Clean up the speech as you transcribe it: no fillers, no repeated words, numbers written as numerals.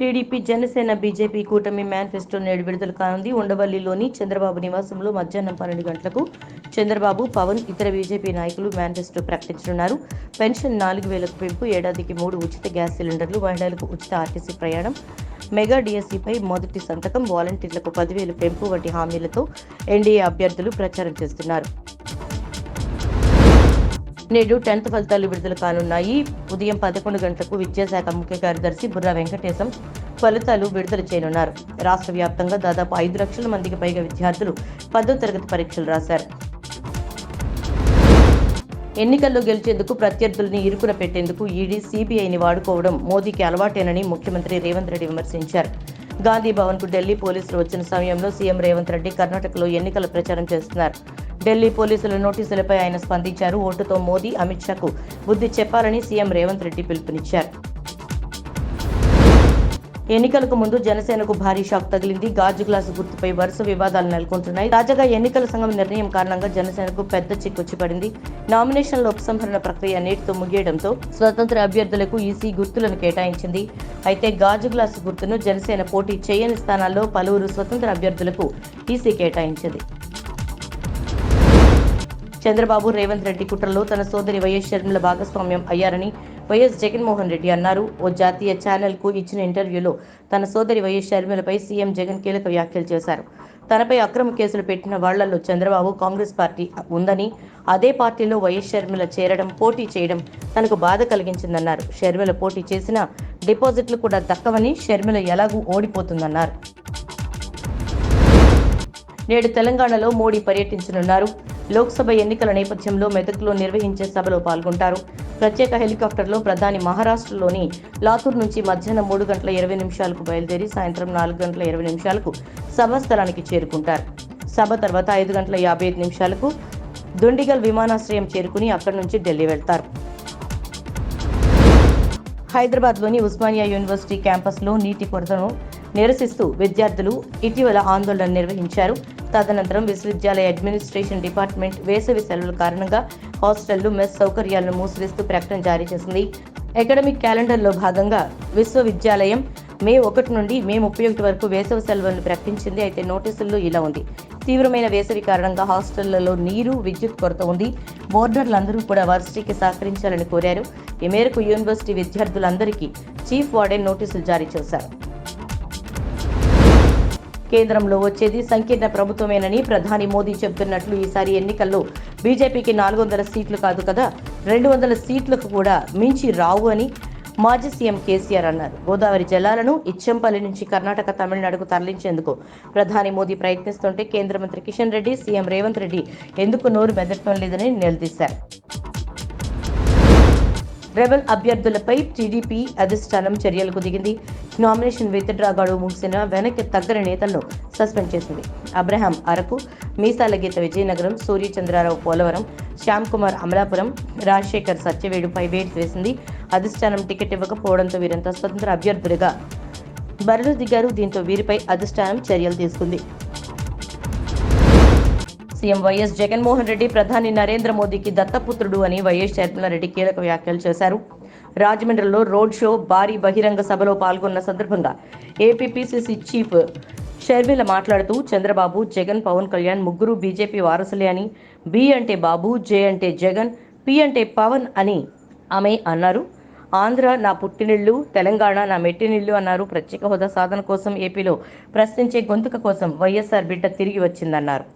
TDP, Janasena, BJP కూటమి manifesto నేడు విడుదల కానుంది. ఉండవల్లిలోని చంద్రబాబు నివాసంలో మధ్యాహ్నం 12 గంటలకు చంద్రబాబు, పవన్, ఇతర బీజేపీ నాయకులు మేనిఫెస్టో ప్రకటించనున్నారు. పెన్షన్ 4,000కు పెంపు, ఏడాదికి 3 ఉచిత గ్యాస్ సిలిండర్లు, మహిళలకు ఉచిత ఆర్టీసీ ప్రయాణం, మెగా డిఎస్సీపై మొదటి సంతకం, వాలంటీర్లకు 10,000 పెంపు వంటి హామీలతో ఎన్డీఏ అభ్యర్థులు ప్రచారం చేస్తున్నారు. నేడు 10th ఫలితాలు విడుదల కానున్నాయి. ఉదయం 11 గంటలకు విద్యాశాఖ ముఖ్య కార్యదర్శి బుర్రా వెంకటేశం ఫలితాలు విడుదల చేయనున్నారు. రాష్ట్ర వ్యాప్తంగా దాదాపు 5 లక్షల మందికి పైగా విద్యార్థులు 10వ తరగతి పరీక్షలు రాశారు. ఎన్నికల్లో గెలిచేందుకు ప్రత్యర్థుల్ని ఇరుకున పెట్టేందుకు ఈడీ, సీబీఐని వాడుకోవడం మోదీకి అలవాటేనని ముఖ్యమంత్రి రేవంత్ రెడ్డి విమర్శించారు. గాంధీ భవన్కు ఢిల్లీ పోలీసులు వచ్చిన సమయంలో సీఎం రేవంత్ రెడ్డి కర్ణాటకలో ఎన్నికల ప్రచారం చేస్తున్నారు. ఢిల్లీ పోలీసుల నోటీసులపై ఆయన స్పందించారు. ఓటుతో మోదీ, అమిత్ షాకు బుద్ధి చెప్పాలని సీఎం రేవంత్ రెడ్డి పిలుపునిచ్చారు. ఎన్నికలకు ముందు జనసేనకు భారీ షాక్ తగిలింది. గాజు గ్లాసు గుర్తుపై వరుస వివాదాలు నెలకొంటున్నాయి. తాజాగా ఎన్నికల సంఘం నిర్ణయం కారణంగా జనసేనకు పెద్ద చిక్కొచ్చి పడింది. నామినేషన్ల ఉపసంహరణ ప్రక్రియ నేటితో ముగియడంతో స్వతంత్ర అభ్యర్థులకు ఈసీ గుర్తులను కేటాయించింది. అయితే గాజు గ్లాసు గుర్తును జనసేన పోటీ చేయని స్థానాల్లో పలువురు స్వతంత్ర అభ్యర్థులకు ఈసీ కేటాయించింది. చంద్రబాబు, రేవంత్ రెడ్డి కుట్రలో తన సోదరి వైఎస్ షర్మిల భాగస్వామ్యం అయ్యారని వైఎస్ జగన్మోహన్ రెడ్డి అన్నారు. ఓ జాతీయ ఛానల్కు ఇచ్చిన ఇంటర్వ్యూలో తన సోదరి వైఎస్ షర్మిలపై సీఎం జగన్ కీలక వ్యాఖ్యలు చేశారు. తనపై అక్రమ కేసులు పెట్టిన వాళ్లలో చంద్రబాబు, కాంగ్రెస్ పార్టీ ఉందని, అదే పార్టీలో వైఎస్ షర్మిల చేరడం, పోటీ చేయడం తనకు బాధ కలిగించిందన్నారు. షర్మిల పోటీ చేసినా డిపాజిట్లు కూడా దక్కవని, షర్మిల ఎలాగూ ఓడిపోతుందన్నారు. నేడు తెలంగాణలో మోడీ పర్యటించనున్నారు. లోక్సభ ఎన్నికల నేపథ్యంలో మెదక్లో నిర్వహించే సభలో పాల్గొంటారు. ప్రత్యేక హెలికాప్టర్లో ప్రధాని మహారాష్ట్రలోని లాతూర్ నుంచి మధ్యాహ్నం 3:20 బయలుదేరి సాయంత్రం 4:20 సభా స్థలానికి చేరుకుంటారు. సభ తర్వాత 5:55 దుండిగల్ విమానాశ్రయం చేరుకుని అక్కడి నుంచి ఢిల్లీ వెళ్తారు. హైదరాబాద్లోని ఉస్మానియా యూనివర్సిటీ క్యాంపస్లో నీటి కొరతను నిరసిస్తూ విద్యార్థులు ఇటీవల ఆందోళన నిర్వహించారు. తదనంతరం విశ్వవిద్యాలయ అడ్మినిస్ట్రేషన్ డిపార్ట్మెంట్ వేసవి సెలవుల కారణంగా హాస్టళ్లు, మెస్ సౌకర్యాలను మూసివేస్తూ ప్రకటన జారీ చేసింది. అకాడమిక్ క్యాలెండర్లో భాగంగా విశ్వవిద్యాలయం మే 1 నుండి మే 31 వరకు వేసవి సెలవులను ప్రకటించింది. అయితే నోటీసుల్లో ఇలా ఉంది: తీవ్రమైన వేసవి కారణంగా హాస్టళ్లలో నీరు, విద్యుత్ కొరత ఉంది. బోర్డర్లందరూ కూడా వర్సిటీకి సహకరించాలని కోరారు. ఈ మేరకు యూనివర్సిటీ విద్యార్థులందరికీ చీఫ్ వార్డెన్ నోటీసులు జారీ చేశారు. కేంద్రంలో వచ్చేది సంకీర్ణ ప్రభుత్వమేనని ప్రధాని మోదీ చెబుతున్నట్లు ఈసారి ఎన్నికల్లో బీజేపీకి 400 సీట్లు కాదు కదా, 200 సీట్లకు కూడా మించి రావు అని మాజీ సీఎం కేసీఆర్ అన్నారు. గోదావరి జలాలను ఇచ్చంపల్లి నుంచి కర్ణాటక, తమిళనాడుకు తరలించేందుకు ప్రధాని మోదీ ప్రయత్నిస్తుంటే కేంద్ర మంత్రి కిషన్ రెడ్డి, సీఎం రేవంత్ రెడ్డి ఎందుకు నోరు మెదటం లేదని నిలదీశారు. రెబల్ అభ్యర్థులపై టీడీపీ అధిష్టానం చర్యలకు దిగింది. నామినేషన్ విత్డ్రా గడువు ముగిసిన వెనక్కి తగ్గని నేతలను సస్పెండ్ చేసింది. అబ్రహాం అరకు, మీసాల గీత విజయనగరం, సూర్యచంద్రారావు పోలవరం, శ్యామ్ కుమార్ అమలాపురం, రాజశేఖర్ సత్యవేడుపై వేటు వేసింది. అధిష్టానం టికెట్ ఇవ్వకపోవడంతో వీరంతా స్వతంత్ర అభ్యర్థులుగా బరిలో దిగారు. దీంతో వీరిపై అధిష్టానం చర్యలు తీసుకుంది. సీఎం వైఎస్ జగన్మోహన్ రెడ్డి ప్రధాని నరేంద్ర మోదీకి దత్తపుత్రుడు అని వైఎస్ షర్మిలారెడ్డి కీలక వ్యాఖ్యలు చేశారు. రాజమండ్రిలో రోడ్ షో, భారీ బహిరంగ సభలో పాల్గొన్న సందర్భంగా ఏపీపీసీసీ చీఫ్ షర్మిల మాట్లాడుతూ చంద్రబాబు, జగన్, పవన్ కళ్యాణ్ ముగ్గురు బీజేపీ వారసులే అని, బి అంటే బాబు, జే అంటే జగన్, పి అంటే పవన్ అని ఆమె అన్నారు. ఆంధ్ర నా పుట్టినిల్లు, తెలంగాణ నా మెట్టినిల్లు అన్నారు. ప్రత్యేక హోదా సాధన కోసం ఏపీలో ప్రశ్నించే గొంతుక కోసం వైఎస్ఆర్ బిడ్డ తిరిగి వచ్చిందన్నారు.